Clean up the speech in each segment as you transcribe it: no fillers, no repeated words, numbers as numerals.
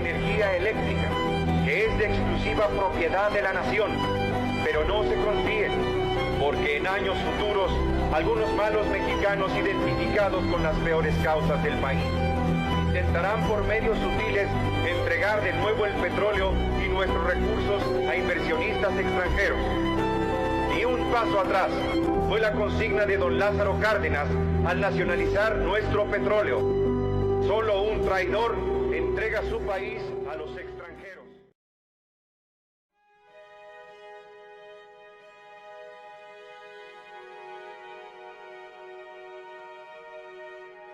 energía eléctrica, que es de exclusiva propiedad de la nación. Pero no se confíen, porque en años futuros, algunos malos mexicanos identificados con las peores causas del país intentarán por medios sutiles entregar de nuevo el petróleo y nuestros recursos a inversionistas extranjeros. Ni un paso atrás fue la consigna de don Lázaro Cárdenas al nacionalizar nuestro petróleo. Solo un traidor entrega su país a los extranjeros.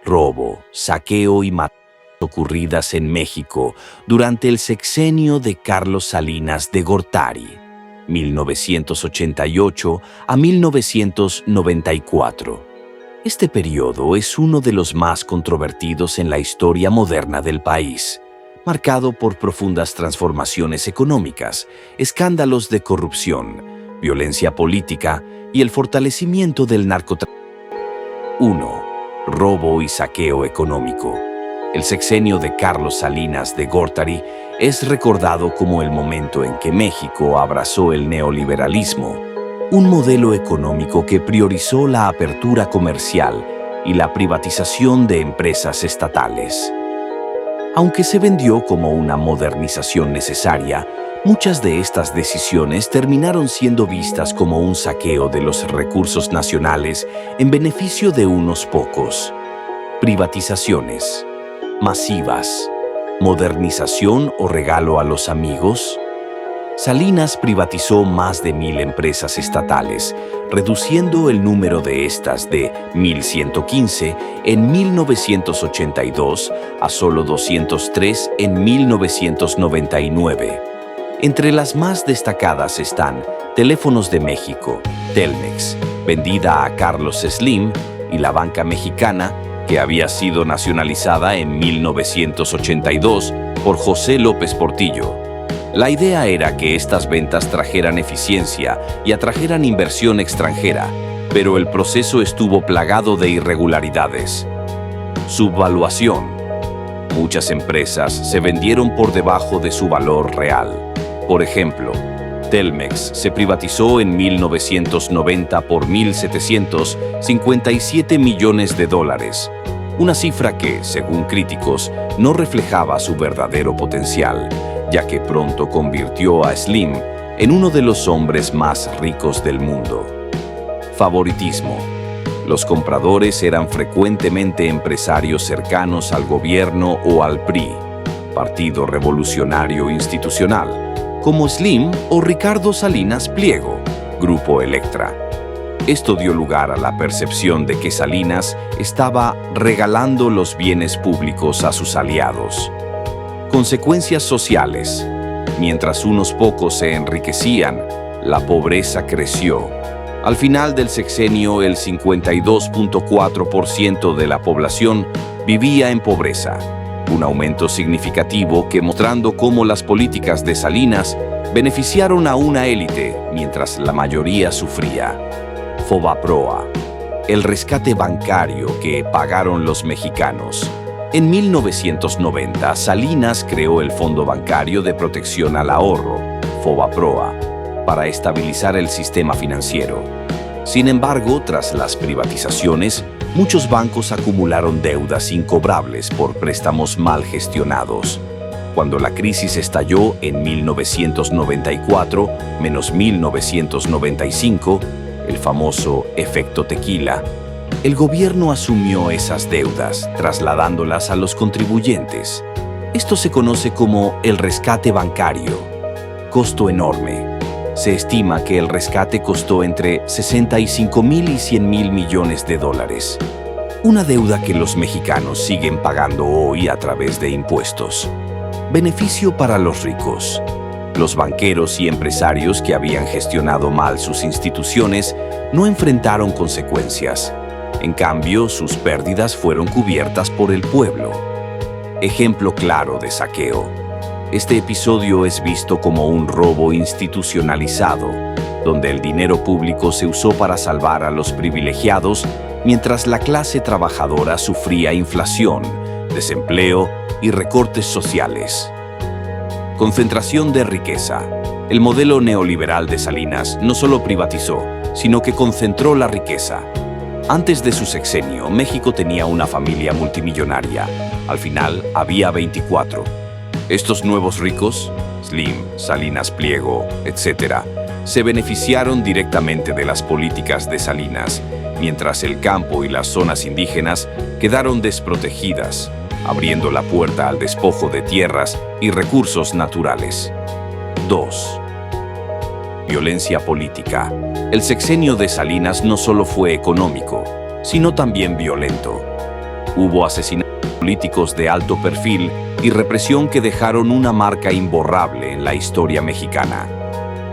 Robo, saqueo y matanzas ocurridas en México durante el sexenio de Carlos Salinas de Gortari, 1988 a 1994. Este periodo es uno de los más controvertidos en la historia moderna del país, marcado por profundas transformaciones económicas, escándalos de corrupción, violencia política y el fortalecimiento del narcotráfico. 1. Robo y saqueo económico. El sexenio de Carlos Salinas de Gortari es recordado como el momento en que México abrazó el neoliberalismo, un modelo económico que priorizó la apertura comercial y la privatización de empresas estatales. Aunque se vendió como una modernización necesaria, muchas de estas decisiones terminaron siendo vistas como un saqueo de los recursos nacionales en beneficio de unos pocos. Privatizaciones masivas, modernización o regalo a los amigos. Salinas privatizó más de 1,000 empresas estatales, reduciendo el número de estas de 1,115 en 1982 a solo 203 en 1999. Entre las más destacadas están Teléfonos de México, Telmex, vendida a Carlos Slim, y la Banca Mexicana, que había sido nacionalizada en 1982 por José López Portillo. La idea era que estas ventas trajeran eficiencia y atrajeran inversión extranjera, pero el proceso estuvo plagado de irregularidades. Subvaluación. Muchas empresas se vendieron por debajo de su valor real. Por ejemplo, Telmex se privatizó en 1990 por $1,757 millones, una cifra que, según críticos, no reflejaba su verdadero potencial, ya que pronto convirtió a Slim en uno de los hombres más ricos del mundo. Favoritismo. Los compradores eran frecuentemente empresarios cercanos al gobierno o al PRI, Partido Revolucionario Institucional, como Slim o Ricardo Salinas Pliego, Grupo Electra. Esto dio lugar a la percepción de que Salinas estaba regalando los bienes públicos a sus aliados. Consecuencias sociales. Mientras unos pocos se enriquecían, la pobreza creció. Al final del sexenio, el 52.4% de la población vivía en pobreza, un aumento significativo que mostrando cómo las políticas de Salinas beneficiaron a una élite mientras la mayoría sufría. Fobaproa, el rescate bancario que pagaron los mexicanos. En 1990, Salinas creó el Fondo Bancario de Protección al Ahorro, Fobaproa, para estabilizar el sistema financiero. Sin embargo, tras las privatizaciones, muchos bancos acumularon deudas incobrables por préstamos mal gestionados. Cuando la crisis estalló en 1994, menos 1995, el famoso efecto tequila, el gobierno asumió esas deudas, trasladándolas a los contribuyentes. Esto se conoce como el rescate bancario. Costo enorme. Se estima que el rescate costó entre 65,000 y 100,000 millones de dólares. Una deuda que los mexicanos siguen pagando hoy a través de impuestos. Beneficio para los ricos. Los banqueros y empresarios que habían gestionado mal sus instituciones no enfrentaron consecuencias. En cambio, sus pérdidas fueron cubiertas por el pueblo. Ejemplo claro de saqueo. Este episodio es visto como un robo institucionalizado, donde el dinero público se usó para salvar a los privilegiados, mientras la clase trabajadora sufría inflación, desempleo y recortes sociales. Concentración de riqueza. El modelo neoliberal de Salinas no solo privatizó, sino que concentró la riqueza. Antes de su sexenio, México tenía una familia multimillonaria. Al final, había 24. Estos nuevos ricos, Slim, Salinas Pliego, etc., se beneficiaron directamente de las políticas de Salinas, mientras el campo y las zonas indígenas quedaron desprotegidas, abriendo la puerta al despojo de tierras y recursos naturales. 2. Violencia política. El sexenio de Salinas no solo fue económico, sino también violento. Hubo asesinatos políticos de alto perfil y represión que dejaron una marca imborrable en la historia mexicana.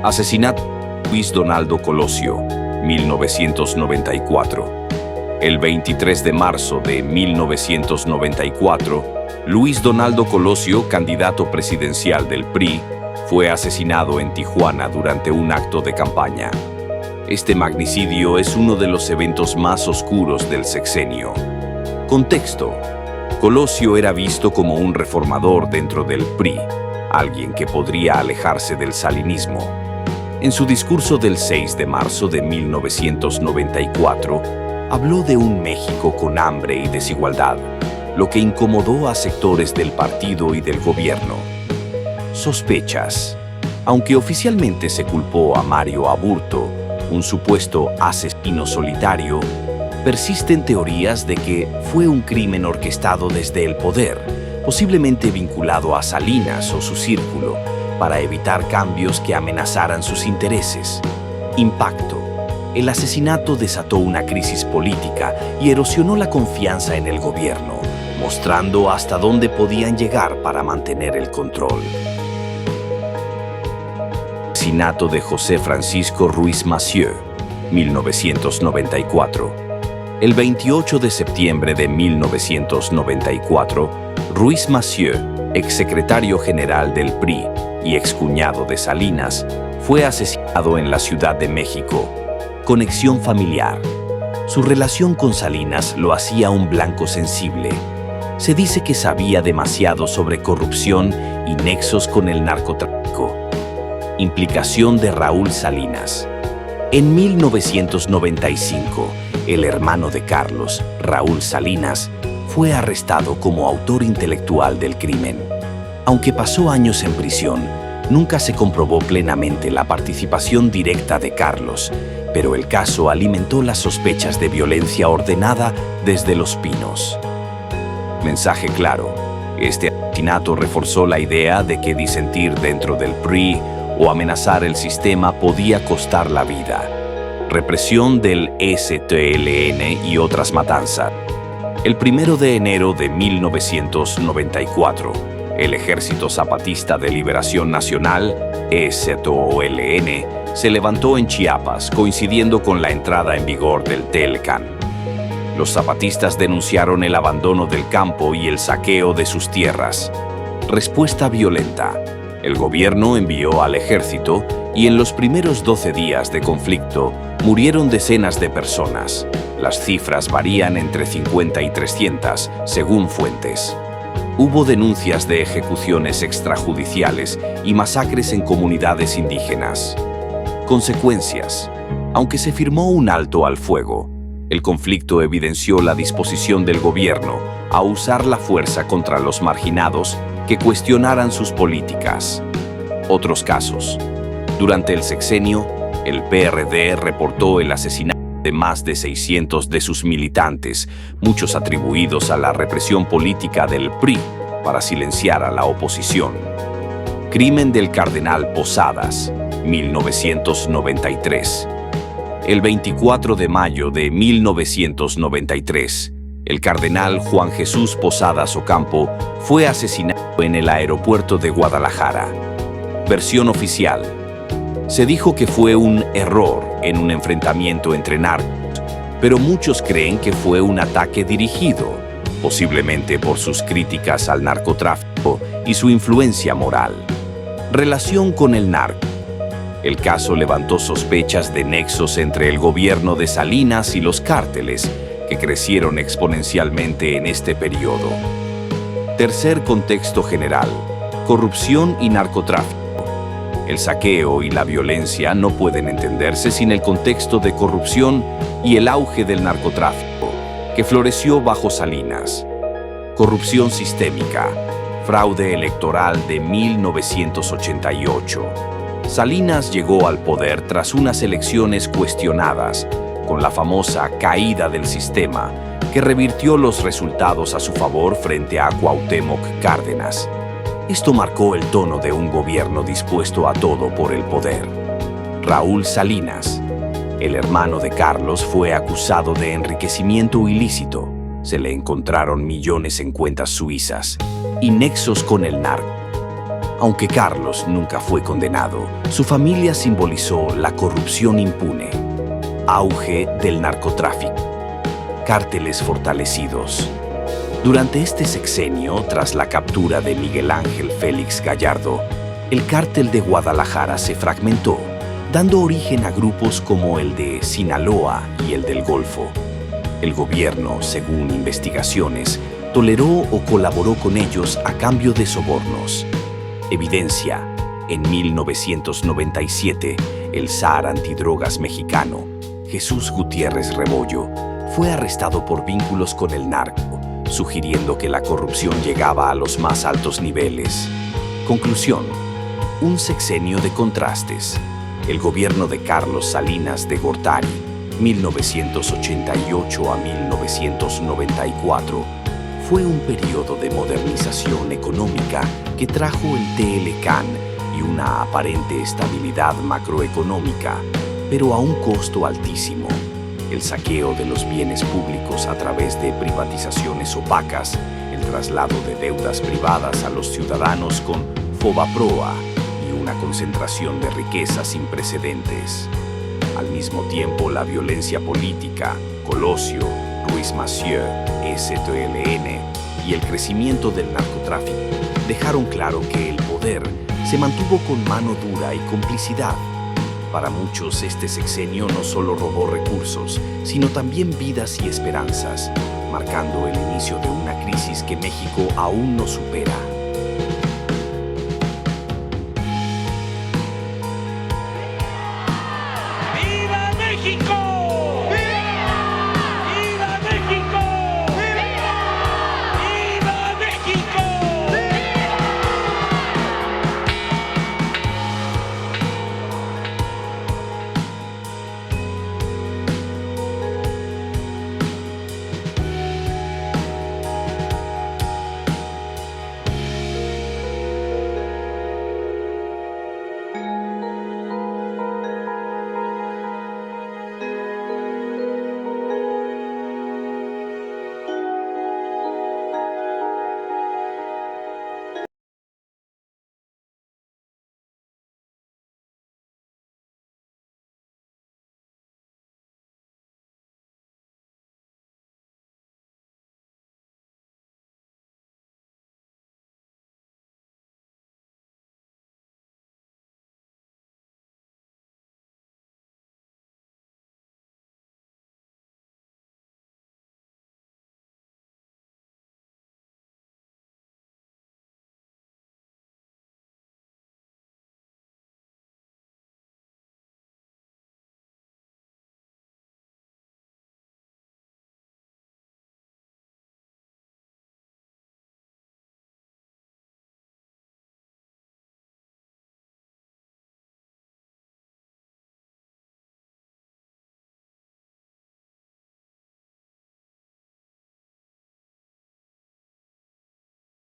Asesinato de Luis Donaldo Colosio, 1994. El 23 de marzo de 1994, Luis Donaldo Colosio, candidato presidencial del PRI, fue asesinado en Tijuana durante un acto de campaña. Este magnicidio es uno de los eventos más oscuros del sexenio. Contexto: Colosio era visto como un reformador dentro del PRI, alguien que podría alejarse del salinismo. En su discurso del 6 de marzo de 1994, habló de un México con hambre y desigualdad, lo que incomodó a sectores del partido y del gobierno. Sospechas. Aunque oficialmente se culpó a Mario Aburto, un supuesto asesino solitario, persisten teorías de que fue un crimen orquestado desde el poder, posiblemente vinculado a Salinas o su círculo, para evitar cambios que amenazaran sus intereses. Impacto. El asesinato desató una crisis política y erosionó la confianza en el gobierno, mostrando hasta dónde podían llegar para mantener el control. Asesinato de José Francisco Ruiz Massieu, 1994. El 28 de septiembre de 1994, Ruiz Massieu, exsecretario general del PRI y excuñado de Salinas, fue asesinado en la Ciudad de México. Conexión familiar. Su relación con Salinas lo hacía un blanco sensible. Se dice que sabía demasiado sobre corrupción y nexos con el narcotráfico. Implicación de Raúl Salinas. En 1995, el hermano de Carlos, Raúl Salinas, fue arrestado como autor intelectual del crimen. Aunque pasó años en prisión, nunca se comprobó plenamente la participación directa de Carlos, pero el caso alimentó las sospechas de violencia ordenada desde Los Pinos. Mensaje claro: este asesinato reforzó la idea de que disentir dentro del PRI o amenazar el sistema podía costar la vida. Represión del STLN y otras matanzas. El 1 de enero de 1994, el Ejército Zapatista de Liberación Nacional, EZOLN, se levantó en Chiapas, coincidiendo con la entrada en vigor del TELCAN. Los zapatistas denunciaron el abandono del campo y el saqueo de sus tierras. Respuesta violenta. El gobierno envió al ejército y en los primeros 12 días de conflicto murieron decenas de personas. Las cifras varían entre 50 y 300, según fuentes. Hubo denuncias de ejecuciones extrajudiciales y masacres en comunidades indígenas. Consecuencias. Aunque se firmó un alto al fuego, el conflicto evidenció la disposición del gobierno a usar la fuerza contra los marginados que cuestionaran sus políticas. Otros casos. Durante el sexenio, el PRD reportó el asesinato de más de 600 de sus militantes, muchos atribuidos a la represión política del PRI para silenciar a la oposición. Crimen del Cardenal Posadas, 1993. El 24 de mayo de 1993, el cardenal Juan Jesús Posadas Ocampo fue asesinado en el aeropuerto de Guadalajara. Versión oficial. Se dijo que fue un error en un enfrentamiento entre narcos, pero muchos creen que fue un ataque dirigido, posiblemente por sus críticas al narcotráfico y su influencia moral. Relación con el narco. El caso levantó sospechas de nexos entre el gobierno de Salinas y los cárteles, que crecieron exponencialmente en este periodo. Tercer contexto general. corrupción y narcotráfico. El saqueo y la violencia no pueden entenderse sin el contexto de corrupción y el auge del narcotráfico, que floreció bajo Salinas. Corrupción sistémica, fraude electoral de 1988. Salinas llegó al poder tras unas elecciones cuestionadas, con la famosa caída del sistema, que revirtió los resultados a su favor frente a Cuauhtémoc Cárdenas. Esto marcó el tono de un gobierno dispuesto a todo por el poder. Raúl Salinas, el hermano de Carlos, fue acusado de enriquecimiento ilícito. Se le encontraron millones en cuentas suizas y nexos con el narco. Aunque Carlos nunca fue condenado, su familia simbolizó la corrupción impune. Auge del narcotráfico. Cárteles fortalecidos. Durante este sexenio, tras la captura de Miguel Ángel Félix Gallardo, el cártel de Guadalajara se fragmentó, dando origen a grupos como el de Sinaloa y el del Golfo. El gobierno, según investigaciones, toleró o colaboró con ellos a cambio de sobornos. Evidencia: en 1997, el zar antidrogas mexicano, Jesús Gutiérrez Rebollo, fue arrestado por vínculos con el narco, sugiriendo que la corrupción llegaba a los más altos niveles. Conclusión: un sexenio de contrastes. El gobierno de Carlos Salinas de Gortari, 1988 a 1994, fue un periodo de modernización económica que trajo el TLCAN y una aparente estabilidad macroeconómica, pero a un costo altísimo. El saqueo de los bienes públicos a través de privatizaciones opacas, el traslado de deudas privadas a los ciudadanos con Fobaproa y una concentración de riqueza sin precedentes. Al mismo tiempo, la violencia política, Colosio, Ruiz Massieu, STLN y el crecimiento del narcotráfico dejaron claro que el poder se mantuvo con mano dura y complicidad. Para muchos, este sexenio no solo robó recursos, sino también vidas y esperanzas, marcando el inicio de una crisis que México aún no supera.